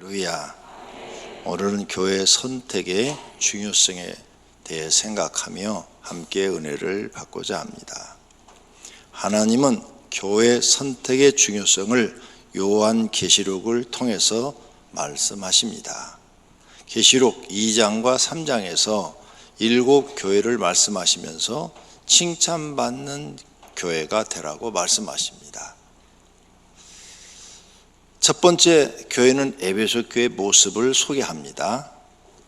할렐루야. 오늘은 교회 선택의 중요성에 대해 생각하며 함께 은혜를 받고자 합니다. 하나님은 교회 선택의 중요성을 요한계시록을 통해서 말씀하십니다. 계시록 2장과 3장에서 7교회를 말씀하시면서 칭찬받는 교회가 되라고 말씀하십니다. 첫 번째 교회는 에베소 교회의 모습을 소개합니다.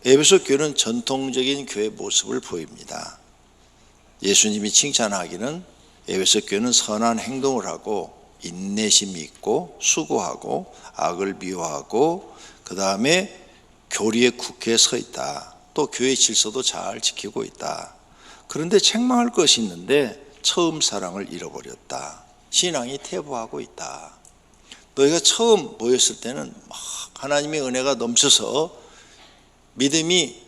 에베소 교회는 전통적인 교회의 모습을 보입니다. 예수님이 칭찬하기는 에베소 교회는 선한 행동을 하고 인내심이 있고 수고하고 악을 미워하고 그 다음에 교리의 굳게 서 있다. 또 교회 질서도 잘 지키고 있다. 그런데 책망할 것이 있는데 처음 사랑을 잃어버렸다. 신앙이 퇴보하고 있다. 너희가 처음 모였을 때는 막 하나님의 은혜가 넘쳐서 믿음이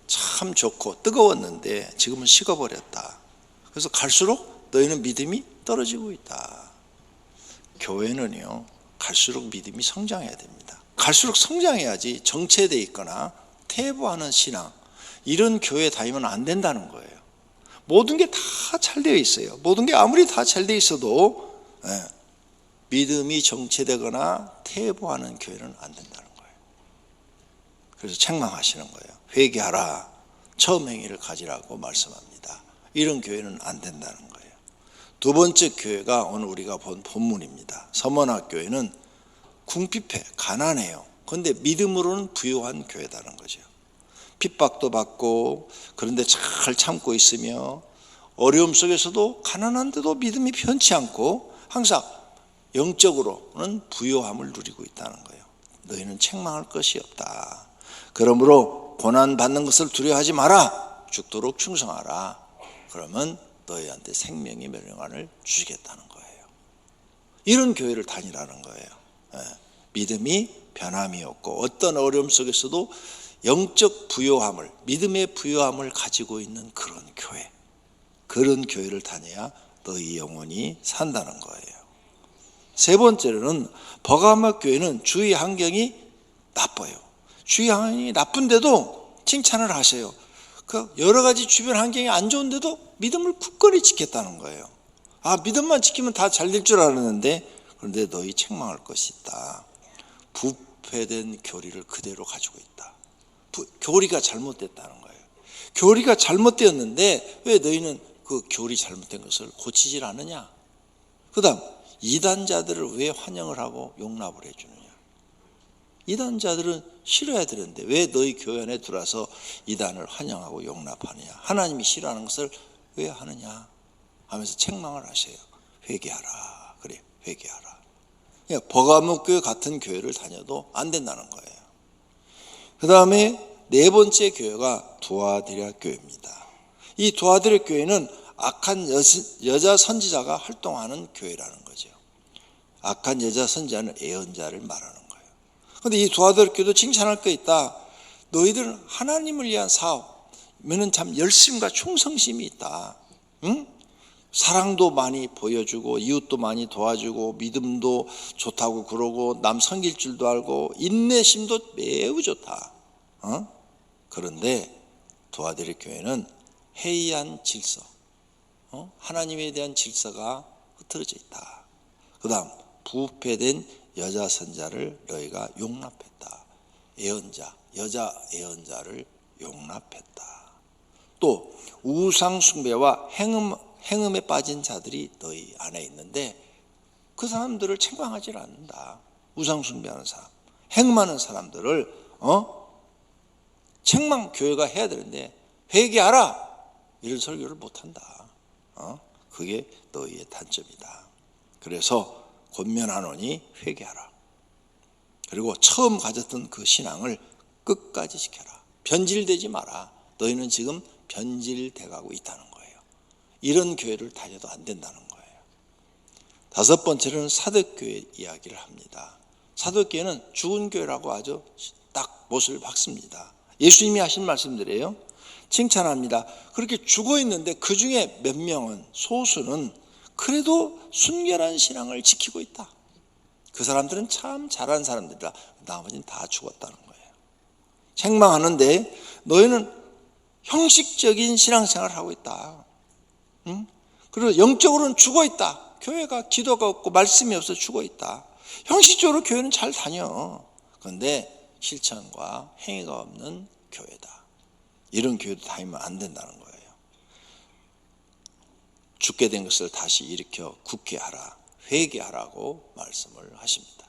참 좋고 뜨거웠는데 지금은 식어버렸다. 그래서 갈수록 너희는 믿음이 떨어지고 있다. 교회는요, 갈수록 믿음이 성장해야 됩니다. 갈수록 성장해야지 정체되어 있거나 퇴보하는 신앙, 이런 교회 다니면 안 된다는 거예요. 모든 게 다 잘 되어 있어요. 모든 게 아무리 다 잘 되어 있어도 믿음이 정체되거나 퇴보하는 교회는 안 된다는 거예요. 그래서 책망하시는 거예요. 회개하라. 처음 행위를 가지라고 말씀합니다. 이런 교회는 안 된다는 거예요. 두 번째 교회가 오늘 우리가 본 본문입니다. 서머나 교회는 궁핍해, 가난해요. 그런데 믿음으로는 부유한 교회다는 거죠. 핍박도 받고 그런데 잘 참고 있으며 어려움 속에서도 가난한데도 믿음이 변치 않고 항상 영적으로는 부요함을 누리고 있다는 거예요. 너희는 책망할 것이 없다. 그러므로 고난받는 것을 두려워하지 마라. 죽도록 충성하라. 그러면 너희한테 생명의 멸령안을 주시겠다는 거예요. 이런 교회를 다니라는 거예요. 믿음이 변함이 없고 어떤 어려움 속에서도 영적 부요함을, 믿음의 부요함을 가지고 있는 그런 교회, 그런 교회를 다녀야 너희 영혼이 산다는 거예요. 세 번째로는 버가모 교회는 주위 환경이 나빠요. 주위 환경이 나쁜데도 칭찬을 하세요. 그 여러 가지 주변 환경이 안 좋은데도 믿음을 굳건히 지켰다는 거예요. 아, 믿음만 지키면 다 잘 될 줄 알았는데, 그런데 너희 책망할 것이 있다. 부패된 교리를 그대로 가지고 있다. 교리가 잘못됐다는 거예요. 교리가 잘못되었는데 왜 너희는 그 교리 잘못된 것을 고치질 않느냐? 그 다음 이단자들을 왜 환영을 하고 용납을 해주느냐? 이단자들은 싫어야 되는데 왜 너희 교회 안에 들어와서 이단을 환영하고 용납하느냐? 하나님이 싫어하는 것을 왜 하느냐? 하면서 책망을 하세요. 회개하라. 그래, 회개하라. 버가모 교회 같은 교회를 다녀도 안 된다는 거예요. 그 다음에 네 번째 교회가 두아디라 교회입니다. 이 두아디라 교회는 악한 여자 선지자가 활동하는 교회라는 거죠. 악한 여자 선지자는 애언자를 말하는 거예요. 그런데 이 두아디라 교회도 칭찬할 거 있다. 너희들은 하나님을 위한 사업에는 참 열심과 충성심이 있다. 응? 사랑도 많이 보여주고 이웃도 많이 도와주고 믿음도 좋다고 그러고 남 섬길 줄도 알고 인내심도 매우 좋다. 그런데 두아디라 교회는 해이한 질서, 하나님에 대한 질서가 흐트러져 있다. 그 다음 부패된 여자 선자를 너희가 용납했다. 애언자, 여자 애언자를 용납했다. 또 우상 숭배와 행음에 빠진 자들이 너희 안에 있는데 그 사람들을 책망하지 않는다. 우상 숭배하는 사람, 행음하는 사람들을 책망 교회가 해야 되는데 회개하라 이런 설교를 못한다. 그게 너희의 단점이다. 그래서 권면하노니 회개하라. 그리고 처음 가졌던 그 신앙을 끝까지 지켜라. 변질되지 마라. 너희는 지금 변질돼가고 있다는 거예요. 이런 교회를 다녀도 안 된다는 거예요. 다섯 번째로는 사도교회 이야기를 합니다. 사도교회는 죽은 교회라고 아주 딱 못을 박습니다. 예수님이 하신 말씀들이에요. 칭찬합니다. 그렇게 죽어 있는데 그 중에 몇 명은, 소수는 그래도 순결한 신앙을 지키고 있다. 그 사람들은 참 잘하는 사람들이라 나머지는 다 죽었다는 거예요. 책망하는데 너희는 형식적인 신앙생활을 하고 있다. 응? 그리고 영적으로는 죽어 있다. 교회가 기도가 없고 말씀이 없어 죽어 있다. 형식적으로 교회는 잘 다녀. 그런데 실천과 행위가 없는 교회다. 이런 교회도 다니면 안 된다는 거예요. 죽게 된 것을 다시 일으켜 굳게 하라, 회개하라고 말씀을 하십니다.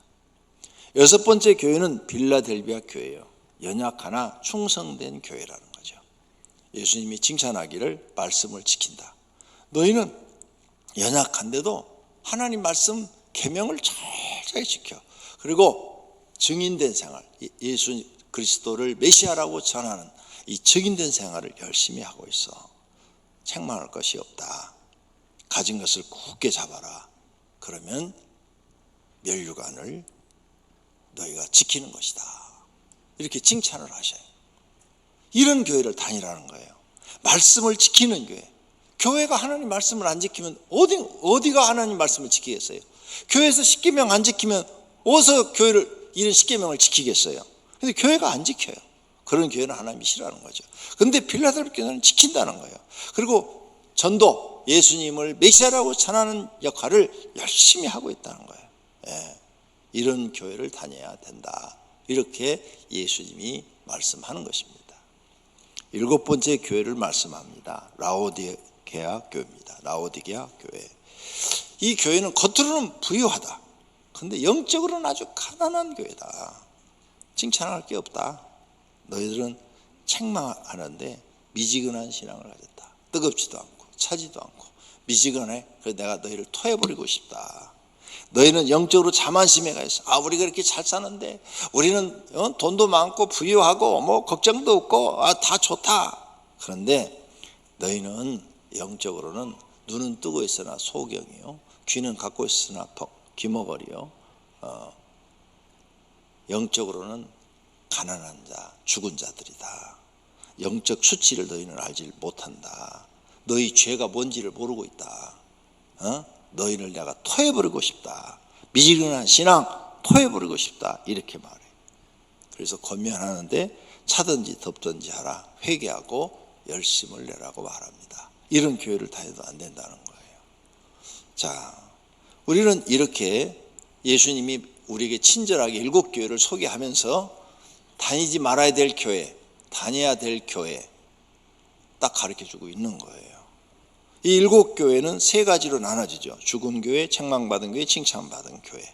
여섯 번째 교회는 빌라델비아 교회예요. 연약하나 충성된 교회라는 거죠. 예수님이 칭찬하기를 말씀을 지킨다. 너희는 연약한데도 하나님 말씀 계명을 잘 지켜. 그리고 증인된 생활, 예수 그리스도를 메시아라고 전하는 이 증인된 생활을 열심히 하고 있어. 책망할 것이 없다. 가진 것을 굳게 잡아라. 그러면 멸류관을 너희가 지키는 것이다. 이렇게 칭찬을 하셔요. 이런 교회를 다니라는 거예요. 말씀을 지키는 교회. 교회가 하나님 말씀을 안 지키면 어디가 하나님 말씀을 지키겠어요? 교회에서 십계명 안 지키면 어디서 교회를 이런 십계명을 지키겠어요? 근데 교회가 안 지켜요. 그런 교회는 하나님이 싫어하는 거죠. 그런데 빌라델비아 교회는 지킨다는 거예요. 그리고 전도, 예수님을 메시아라고 전하는 역할을 열심히 하고 있다는 거예요. 예, 이런 교회를 다녀야 된다. 이렇게 예수님이 말씀하는 것입니다. 일곱 번째 교회를 말씀합니다. 라오디게아 교회입니다. 라오디게아 교회. 이 교회는 겉으로는 부유하다. 그런데 영적으로는 아주 가난한 교회다. 칭찬할 게 없다. 너희들은 책망하는데 미지근한 신앙을 가졌다. 뜨겁지도 않고 차지도 않고 미지근해. 그래서 내가 너희를 토해버리고 싶다. 너희는 영적으로 자만심에 가 있어. 우리가 이렇게 잘 사는데 우리는 돈도 많고 부유하고 뭐 걱정도 없고 다 좋다. 그런데 너희는 영적으로는 눈은 뜨고 있으나 소경이요, 귀는 갖고 있으나 귀머거리요. 영적으로는 가난한 자, 죽은 자들이다. 영적 수치를 너희는 알지 못한다. 너희 죄가 뭔지를 모르고 있다. 너희를 내가 토해버리고 싶다. 미지근한 신앙 토해버리고 싶다. 이렇게 말해. 그래서 권면하는데 차든지 덥든지 하라. 회개하고 열심을 내라고 말합니다. 이런 교회를 다녀도 안 된다는 거예요. 자, 우리는 이렇게 예수님이 우리에게 친절하게 일곱 교회를 소개하면서 다니지 말아야 될 교회, 다녀야 될 교회 딱 가르쳐주고 있는 거예요. 이 일곱 교회는 세 가지로 나눠지죠. 죽은 교회, 책망받은 교회, 칭찬받은 교회.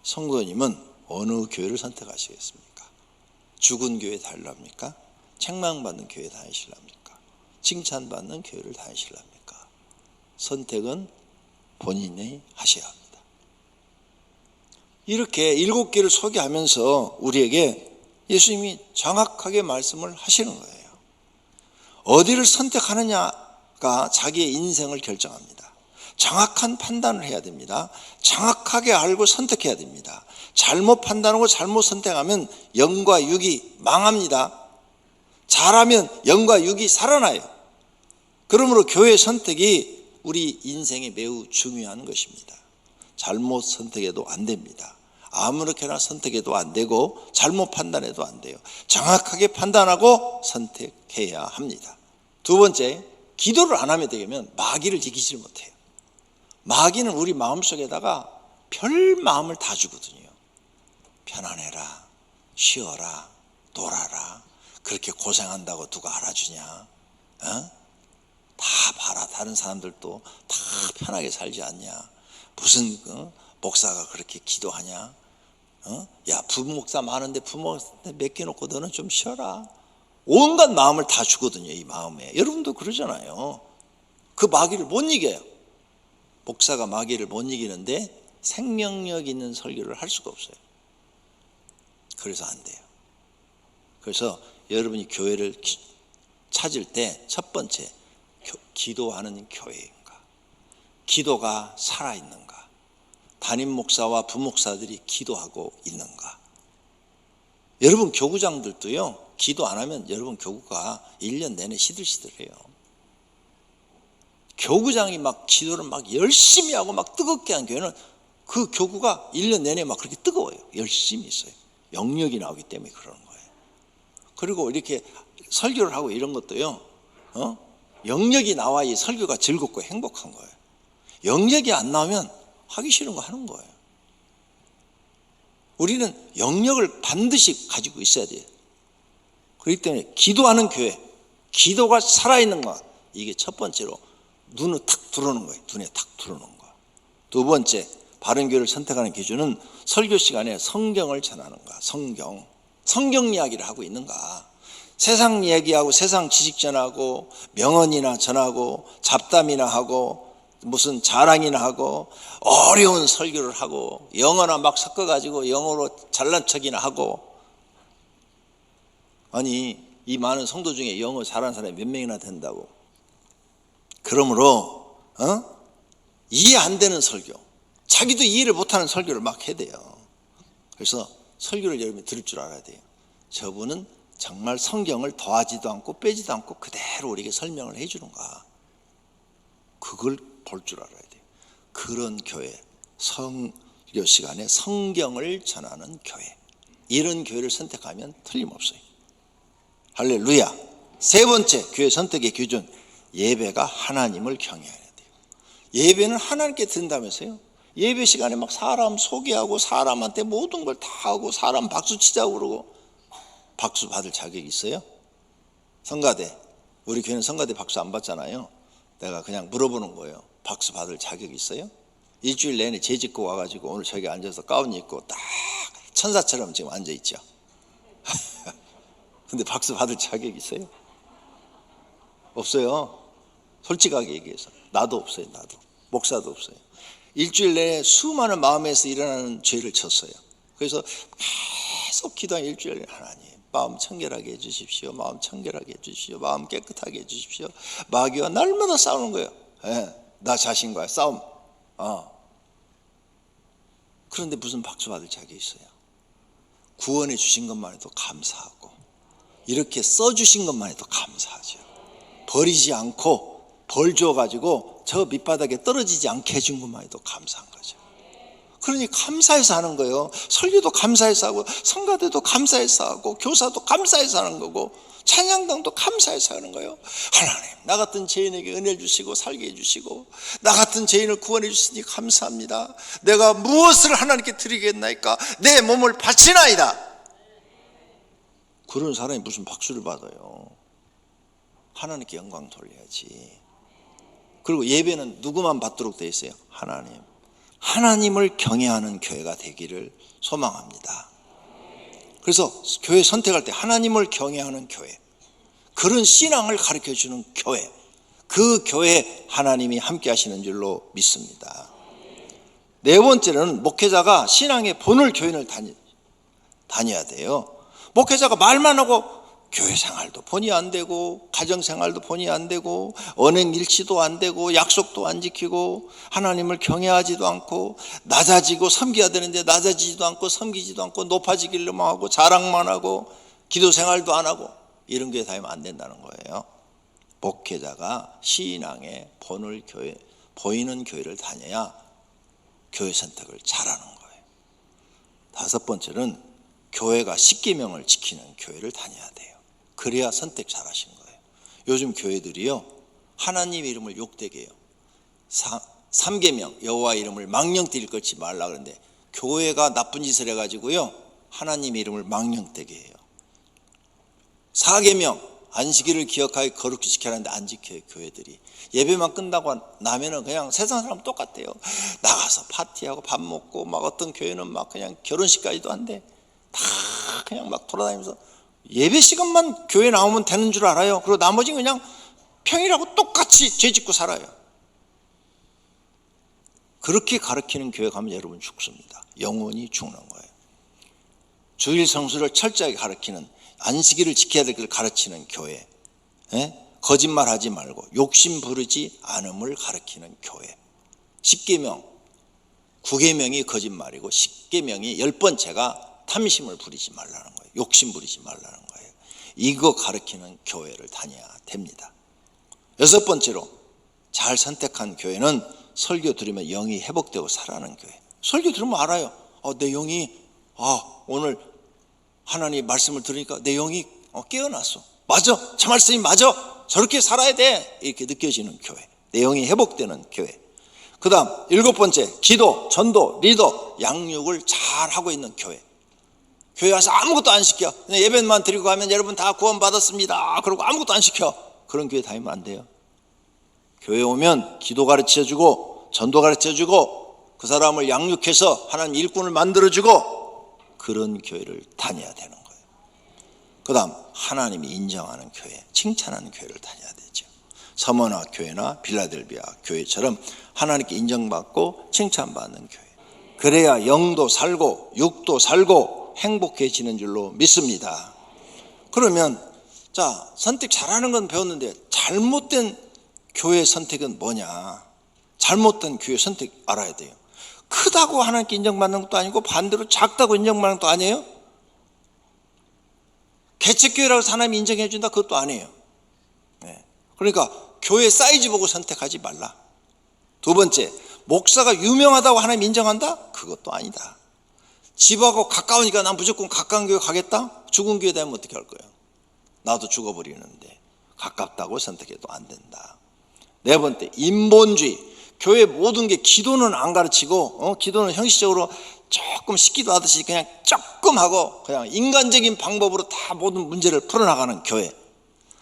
성도님은 어느 교회를 선택하시겠습니까? 죽은 교회 다니랍니까? 책망받는 교회 다니실랍니까? 칭찬받는 교회를 다니실랍니까? 선택은 본인이 하셔야 합니다. 이렇게 일곱 개를 소개하면서 우리에게 예수님이 정확하게 말씀을 하시는 거예요. 어디를 선택하느냐가 자기의 인생을 결정합니다. 정확한 판단을 해야 됩니다. 정확하게 알고 선택해야 됩니다. 잘못 판단하고 잘못 선택하면 영과 육이 망합니다. 잘하면 영과 육이 살아나요. 그러므로 교회 선택이 우리 인생에 매우 중요한 것입니다. 잘못 선택해도 안 됩니다. 아무렇게나 선택해도 안 되고 잘못 판단해도 안 돼요. 정확하게 판단하고 선택해야 합니다. 두 번째, 기도를 안 하면 되면 마귀를 이기지 못해요. 마귀는 우리 마음속에다가 별 마음을 다 주거든요. 편안해라, 쉬어라, 놀아라. 그렇게 고생한다고 누가 알아주냐? 다 봐라. 다른 사람들도 다 편하게 살지 않냐? 무슨 목사가 그렇게 기도하냐? 야, 부목사 많은데 부목사 맡겨놓고 너는 좀 쉬어라. 온갖 마음을 다 주거든요. 이 마음에. 여러분도 그러잖아요. 그 마귀를 못 이겨요. 목사가 마귀를 못 이기는데 생명력 있는 설교를 할 수가 없어요. 그래서 안 돼요. 그래서 여러분이 교회를 찾을 때 첫 번째, 기도하는 교회인가? 기도가 살아있는가? 담임 목사와 부목사들이 기도하고 있는가? 여러분 교구장들도요, 기도 안 하면 여러분 교구가 1년 내내 시들시들해요. 교구장이 막 기도를 막 열심히 하고 막 뜨겁게 한 교회는 그 교구가 1년 내내 막 그렇게 뜨거워요. 열심히 있어요. 영역이 나오기 때문에 그러는 거예요. 그리고 이렇게 설교를 하고 이런 것도요, 영역이 나와야 설교가 즐겁고 행복한 거예요. 영역이 안 나오면 하기 싫은 거 하는 거예요. 우리는 영역을 반드시 가지고 있어야 돼요. 그렇기 때문에 기도하는 교회, 기도가 살아있는 것, 이게 첫 번째로 눈을 탁 들어오는 거예요. 눈에 탁 들어오는 거. 두 번째, 바른 교회를 선택하는 기준은 설교 시간에 성경을 전하는가, 성경 이야기를 하고 있는가. 세상 얘기하고 세상 지식 전하고 명언이나 전하고 잡담이나 하고 무슨 자랑이나 하고 어려운 설교를 하고 영어나 막 섞어가지고 영어로 잘난 척이나 하고, 아니 이 많은 성도 중에 영어 잘하는 사람이 몇 명이나 된다고. 그러므로 이해 안 되는 설교, 자기도 이해를 못하는 설교를 막 해야 돼요. 그래서 설교를 여러분이 들을 줄 알아야 돼요. 저분은 정말 성경을 더하지도 않고 빼지도 않고 그대로 우리에게 설명을 해주는가, 그걸 볼 줄 알아야 돼요. 그런 교회, 설교 시간에 성경을 전하는 교회, 이런 교회를 선택하면 틀림없어요. 할렐루야. 세 번째 교회 선택의 기준, 예배가 하나님을 경외해야 돼요. 예배는 하나님께 드린다면서요. 예배 시간에 막 사람 소개하고 사람한테 모든 걸 다 하고 사람 박수 치자고 그러고, 박수 받을 자격이 있어요? 성가대, 우리 교회는 성가대 박수 안 받잖아요. 내가 그냥 물어보는 거예요. 박수 받을 자격이 있어요? 일주일 내내 재짓고 와가지고 오늘 저기 앉아서 가운 입고 딱 천사처럼 지금 앉아있죠. 근데 박수 받을 자격이 있어요? 없어요. 솔직하게 얘기해서 나도 없어요. 나도, 목사도 없어요. 일주일 내내 수많은 마음에서 일어나는 죄를 쳤어요. 그래서 계속 기도한 일주일 내내, 하나님 마음 청결하게 해주십시오, 마음 청결하게 해주십시오, 마음 깨끗하게 해주십시오. 마귀와 날마다 싸우는 거예요. 나 자신과의 싸움. 그런데 무슨 박수 받을 자격이 있어요? 구원해 주신 것만 해도 감사하고, 이렇게 써주신 것만 해도 감사하죠. 버리지 않고 벌 줘가지고 저 밑바닥에 떨어지지 않게 해준 것만 해도 감사한 거죠. 그러니 감사해서 하는 거예요. 설교도 감사해서 하고, 성가대도 감사해서 하고, 교사도 감사해서 하는 거고, 찬양당도 감사해서 하는 거예요. 하나님, 나 같은 죄인에게 은혜를 주시고 살게 해주시고 나 같은 죄인을 구원해 주시니 감사합니다. 내가 무엇을 하나님께 드리겠나이까? 내 몸을 바치나이다. 그런 사람이 무슨 박수를 받아요. 하나님께 영광 돌려야지. 그리고 예배는 누구만 받도록 되어 있어요? 하나님. 하나님을 경외하는 교회가 되기를 소망합니다. 그래서 교회 선택할 때 하나님을 경외하는 교회, 그런 신앙을 가르쳐주는 교회, 그 교회에 하나님이 함께 하시는 줄로 믿습니다. 네 번째는 목회자가 신앙의 본을 교인을 다녀야 돼요. 목회자가 말만 하고 교회 생활도 본의 안 되고, 가정 생활도 본의 안 되고, 언행 일치도 안 되고, 약속도 안 지키고, 하나님을 경외하지도 않고, 낮아지고 섬겨야 되는데 낮아지지도 않고 섬기지도 않고, 높아지기만 하고 자랑만 하고 기도 생활도 안 하고, 이런 교회 다니면 안 된다는 거예요. 목회자가 신앙의 본을 보이는 교회를 다녀야 교회 선택을 잘하는 거예요. 다섯 번째는 교회가 십계명을 지키는 교회를 다녀야 돼요. 그래야 선택 잘하신 거예요. 요즘 교회들이요, 하나님 이름을 욕되게 해요. 3계명, 여호와 이름을 망령되이 걸지 말라 그러는데, 교회가 나쁜 짓을 해가지고요 하나님 이름을 망령되게 해요. 4계명, 안식일을 기억하여 거룩히 지켜야 하는데 안 지켜요. 교회들이 예배만 끝나고 나면은 그냥 세상 사람 똑같아요. 나가서 파티하고 밥 먹고, 막 어떤 교회는 막 그냥 결혼식까지도 한대. 다 그냥 막 돌아다니면서 예배 시간만 교회 나오면 되는 줄 알아요. 그리고 나머지는 그냥 평일하고 똑같이 죄짓고 살아요. 그렇게 가르치는 교회 가면 여러분 죽습니다. 영원히 죽는 거예요. 주일 성수를 철저하게 가르치는, 안식일을 지켜야 될 걸 가르치는 교회, 거짓말하지 말고 욕심 부르지 않음을 가르치는 교회. 10계명, 9계명이 거짓말이고 10계명이 10번째가 탐심을 부리지 말라는 거예요. 욕심 부리지 말라는 거예요. 이거 가르치는 교회를 다녀야 됩니다. 여섯 번째로 잘 선택한 교회는 설교 들으면 영이 회복되고 살아나는 교회. 설교 들으면 알아요. 내 영이 오늘 하나님 말씀을 들으니까 내 영이 깨어났어. 맞아, 저 말씀이 맞아, 저렇게 살아야 돼, 이렇게 느껴지는 교회, 내 영이 회복되는 교회. 그 다음 7번째, 기도, 전도, 리더, 양육을 잘 하고 있는 교회. 교회 와서 아무것도 안 시켜, 그냥 예배만 드리고 가면 여러분 다 구원받았습니다 그러고 아무것도 안 시켜. 그런 교회 다니면 안 돼요. 교회 오면 기도 가르쳐주고 전도 가르쳐주고 그 사람을 양육해서 하나님 일꾼을 만들어주고 그런 교회를 다녀야 되는 거예요. 그 다음 하나님이 인정하는 교회, 칭찬하는 교회를 다녀야 되죠. 서머나 교회나 빌라델비아 교회처럼 하나님께 인정받고 칭찬받는 교회. 그래야 영도 살고 육도 살고 행복해지는 줄로 믿습니다. 그러면 자, 선택 잘하는 건 배웠는데 잘못된 교회 선택은 뭐냐? 잘못된 교회 선택 알아야 돼요. 크다고 하나님께 인정받는 것도 아니고 반대로 작다고 인정받는 것도 아니에요. 개척교회라고 해서 하나님이 인정해 준다, 그것도 아니에요. 그러니까 교회 사이즈 보고 선택하지 말라. 두 번째, 목사가 유명하다고 하나님 인정한다? 그것도 아니다. 집하고 가까우니까 난 무조건 가까운 교회 가겠다? 죽은 교회 되면 어떻게 할 거예요? 나도 죽어버리는데 가깝다고 선택해도 안 된다. 네 번째, 인본주의. 교회 모든 게 기도는 안 가르치고 기도는 형식적으로 조금 식기도 하듯이 그냥 조금 하고 그냥 인간적인 방법으로 다 모든 문제를 풀어나가는 교회.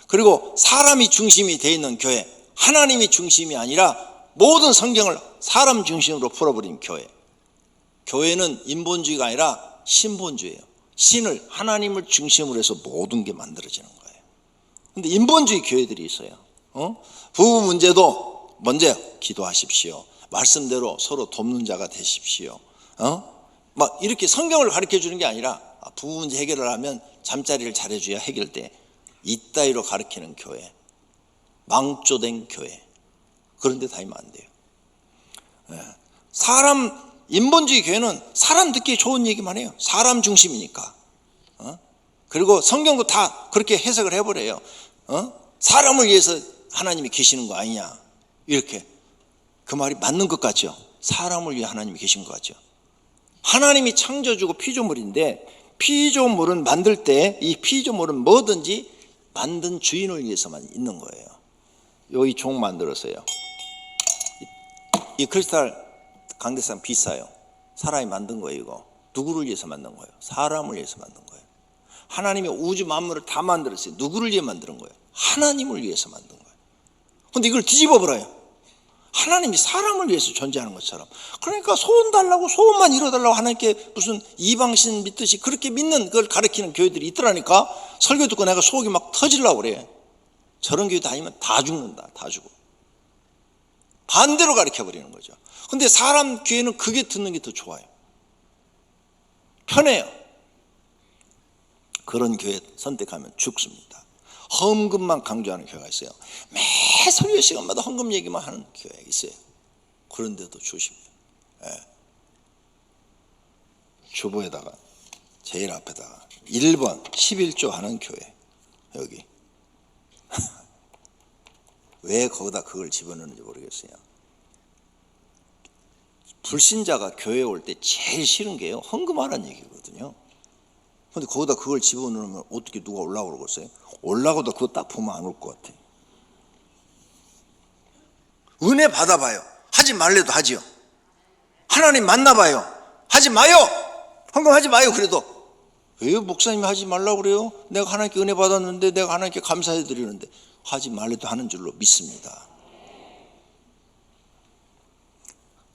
그리고 사람이 중심이 되어 있는 교회, 하나님이 중심이 아니라 모든 성경을 사람 중심으로 풀어버린 교회. 교회는 인본주의가 아니라 신본주의예요. 신을, 하나님을 중심으로 해서 모든 게 만들어지는 거예요. 근데 인본주의 교회들이 있어요. 부부 문제도 먼저 기도하십시오. 말씀대로 서로 돕는 자가 되십시오. 막 이렇게 성경을 가르쳐 주는 게 아니라 부부 문제 해결을 하면 잠자리를 잘해줘야 해결돼. 이따위로 가르치는 교회, 망조된 교회, 그런 데 다니면 안 돼요. 인본주의 교회는 사람 듣기 좋은 얘기만 해요. 사람 중심이니까. 그리고 성경도 다 그렇게 해석을 해버려요. 사람을 위해서 하나님이 계시는 거 아니냐, 이렇게. 그 말이 맞는 것 같죠. 사람을 위해 하나님이 계신 것 같죠. 하나님이 창조주고 피조물인데, 피조물은 만들 때 이 피조물은 뭐든지 만든 주인을 위해서만 있는 거예요. 여기 종 만들었어요. 이 크리스탈 강대상 비싸요. 사람이 만든 거예요. 이거 누구를 위해서 만든 거예요? 사람을 위해서 만든 거예요. 하나님이 우주 만물을 다 만들었어요. 누구를 위해 만든 거예요? 하나님을 위해서 만든 거예요. 그런데 이걸 뒤집어 버려요. 하나님이 사람을 위해서 존재하는 것처럼. 그러니까 소원 달라고, 소원만 이뤄달라고 하나님께 무슨 이방신 믿듯이 그렇게 믿는, 그걸 가르치는 교회들이 있더라니까. 설교 듣고 내가 속이 막 터지려고 그래. 저런 교회 다니면 다 죽는다. 다 죽어. 반대로 가르쳐 버리는 거죠. 근데 사람 교회는 그게 듣는 게 더 좋아요. 편해요. 그런 교회 선택하면 죽습니다. 헌금만 강조하는 교회가 있어요. 매 설교 시간마다 헌금 얘기만 하는 교회가 있어요. 그런데도 조심해요. 주보에다가 제일 앞에다가 1번 11조 하는 교회. 여기 왜 거기다 그걸 집어넣는지 모르겠어요. 불신자가 교회에 올 때 제일 싫은 게요, 헌금하라는 얘기거든요. 근데 거기다 그걸 집어넣으면 어떻게 누가 올라오고 그러겠어요? 올라가도 그거 딱 보면 안 올 것 같아. 은혜 받아봐요. 하지 말래도 하지요. 하나님 만나봐요. 하지 마요. 헌금하지 마요. 그래도 왜 목사님이 하지 말라고 그래요? 내가 하나님께 은혜 받았는데, 내가 하나님께 감사해 드리는데. 하지 말래도 하는 줄로 믿습니다.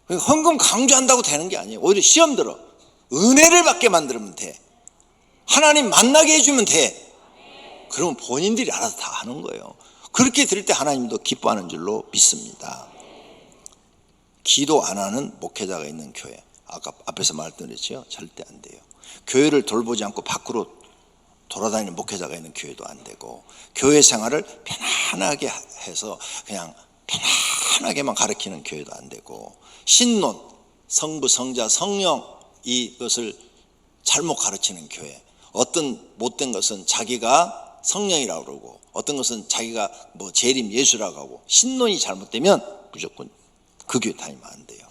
헌금 강조한다고 되는 게 아니에요. 오히려 시험 들어. 은혜를 받게 만들면 돼. 하나님 만나게 해주면 돼. 그러면 본인들이 알아서 다 하는 거예요. 그렇게 들을 때 하나님도 기뻐하는 줄로 믿습니다. 기도 안 하는 목회자가 있는 교회, 아까 앞에서 말씀드렸죠. 절대 안 돼요. 교회를 돌보지 않고 밖으로 돌아다니는 목회자가 있는 교회도 안 되고, 교회 생활을 편안하게 해서 그냥 편안하게만 가르치는 교회도 안 되고, 신론, 성부, 성자, 성령 이것을 잘못 가르치는 교회, 어떤 못된 것은 자기가 성령이라고 그러고 어떤 것은 자기가 재림 예수라고 하고 신론이 잘못되면 무조건 그 교회 다니면 안 돼요.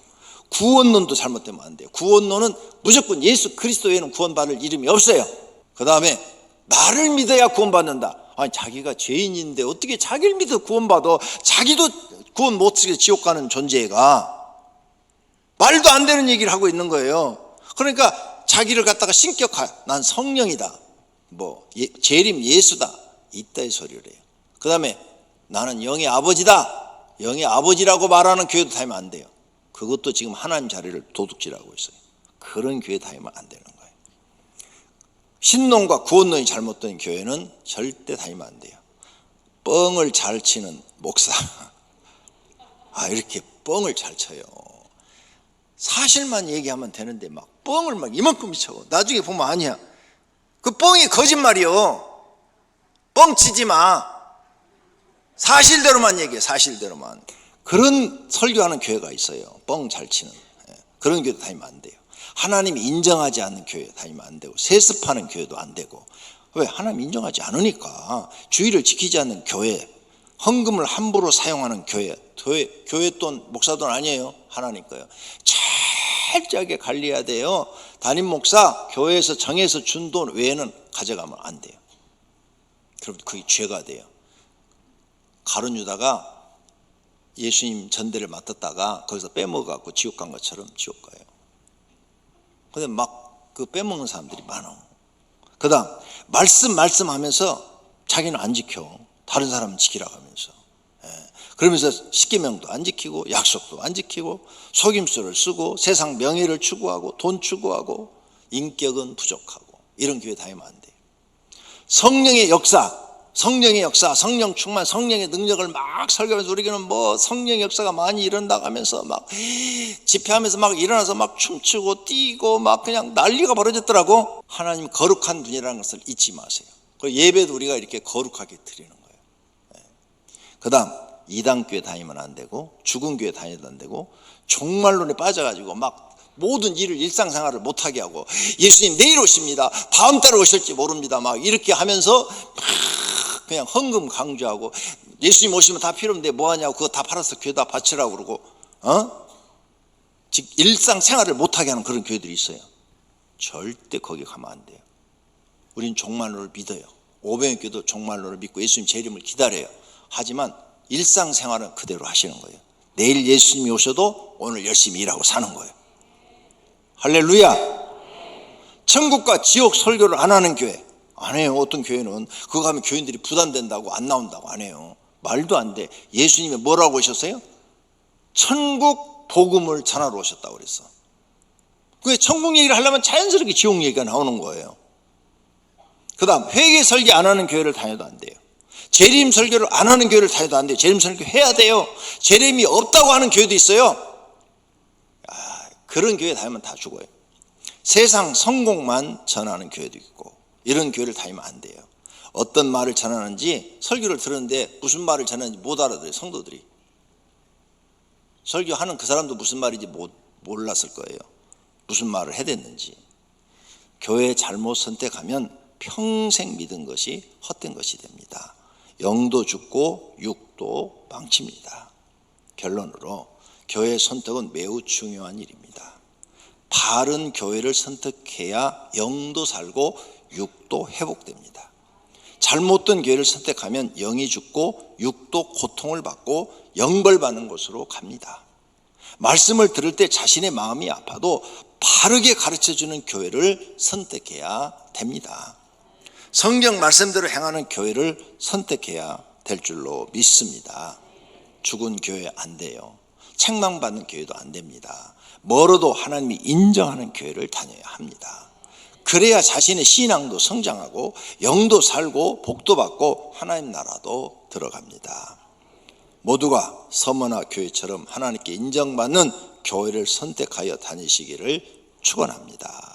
구원론도 잘못되면 안 돼요. 구원론은 무조건 예수 그리스도 외에는 구원받을 이름이 없어요. 그 다음에 나를 믿어야 구원받는다. 아니, 자기가 죄인인데 어떻게 자기를 믿어 구원받아? 자기도 구원 못 쓰게 지옥 가는 존재가 말도 안 되는 얘기를 하고 있는 거예요. 그러니까 자기를 갖다가 신격화, 난 성령이다, 재림 예수다, 이따의 소리를 해요. 그 다음에 나는 영의 아버지다, 영의 아버지라고 말하는 교회도 다니면 안 돼요. 그것도 지금 하나님 자리를 도둑질하고 있어요. 그런 교회 다니면 안 되는 거예요. 신론과 구원론이 잘못된 교회는 절대 다니면 안 돼요. 뻥을 잘 치는 목사, 이렇게 뻥을 잘 쳐요. 사실만 얘기하면 되는데 막 뻥을 막 이만큼 쳐. 나중에 보면 아니야. 그 뻥이 거짓말이요. 뻥 치지 마. 사실대로만 얘기해. 사실대로만. 그런 설교하는 교회가 있어요. 뻥 잘 치는. 그런 교회 다니면 안 돼요. 하나님이 인정하지 않는 교회 다니면 안 되고, 세습하는 교회도 안 되고. 왜? 하나님 인정하지 않으니까. 주의를 지키지 않는 교회, 헌금을 함부로 사용하는 교회 돈, 목사 돈 아니에요. 하나님 거예요. 철저하게 관리해야 돼요. 담임 목사 교회에서 정해서 준 돈 외에는 가져가면 안 돼요. 그럼 그게 죄가 돼요. 가룟 유다가 예수님 전대를 맡았다가 거기서 빼먹어갖고 지옥 간 것처럼 지옥 가요. 근데 막 그 빼먹는 사람들이 많아. 그 다음 말씀하면서 자기는 안 지켜. 다른 사람은 지키라고 하면서. 그러면서 십계명도 안 지키고 약속도 안 지키고 속임수를 쓰고 세상 명예를 추구하고 돈 추구하고 인격은 부족하고, 이런 교회 다니면 안 돼요. 성령의 역사, 성령 충만, 성령의 능력을 막 설교하면서 우리는 성령의 역사가 많이 일어난다고 하면서 막 집회하면서 막 일어나서 막 춤추고 뛰고 막 그냥 난리가 벌어졌더라고. 하나님 거룩한 분이라는 것을 잊지 마세요. 그리고 예배도 우리가 이렇게 거룩하게 드리는 거예요. 그 다음 이단교회 다니면 안 되고, 죽은 교회 다니면 안 되고, 종말론에 빠져가지고 막 모든 일을 일상생활을 못하게 하고, 예수님 내일 오십니다, 다음 달에 오실지 모릅니다, 막 이렇게 하면서 막 그냥 헌금 강조하고, 예수님 오시면 다 필요 없는데 뭐하냐고, 그거 다 팔아서 교회다 바치라고 그러고, 즉 일상생활을 못하게 하는 그런 교회들이 있어요. 절대 거기 가면 안 돼요. 우린 종말론을 믿어요. 오병이교도 종말론을 믿고 예수님 재림을 기다려요. 하지만 일상생활은 그대로 하시는 거예요. 내일 예수님이 오셔도 오늘 열심히 일하고 사는 거예요. 할렐루야. 천국과 지옥 설교를 안 하는 교회 안 해요. 어떤 교회는 그거 가면 교인들이 부담된다고 안 나온다고 안 해요. 말도 안 돼. 예수님이 뭐라고 오셨어요? 천국 복음을 전하러 오셨다고 그랬어. 그게 천국 얘기를 하려면 자연스럽게 지옥 얘기가 나오는 거예요. 그 다음 회개 설교 안 하는 교회를 다녀도 안 돼요. 재림 설교를 안 하는 교회를 다녀도 안 돼요. 재림 설교 해야 돼요. 재림이 없다고 하는 교회도 있어요. 그런 교회 다니면 다 죽어요. 세상 성공만 전하는 교회도 있고, 이런 교회를 다니면 안 돼요. 어떤 말을 전하는지 설교를 들었는데 무슨 말을 전하는지 못 알아들어요. 성도들이. 설교하는 그 사람도 무슨 말인지 몰랐을 거예요. 무슨 말을 해댔는지. 교회 잘못 선택하면 평생 믿은 것이 헛된 것이 됩니다. 영도 죽고 육도 망칩니다. 결론으로 교회 선택은 매우 중요한 일입니다. 바른 교회를 선택해야 영도 살고 육도 회복됩니다. 잘못된 교회를 선택하면 영이 죽고 육도 고통을 받고 영벌받는 곳으로 갑니다. 말씀을 들을 때 자신의 마음이 아파도 바르게 가르쳐주는 교회를 선택해야 됩니다. 성경 말씀대로 행하는 교회를 선택해야 될 줄로 믿습니다. 죽은 교회 안 돼요. 책망받는 교회도 안 됩니다. 멀어도 하나님이 인정하는 교회를 다녀야 합니다. 그래야 자신의 신앙도 성장하고 영도 살고 복도 받고 하나님 나라도 들어갑니다. 모두가 서머나 교회처럼 하나님께 인정받는 교회를 선택하여 다니시기를 축원합니다.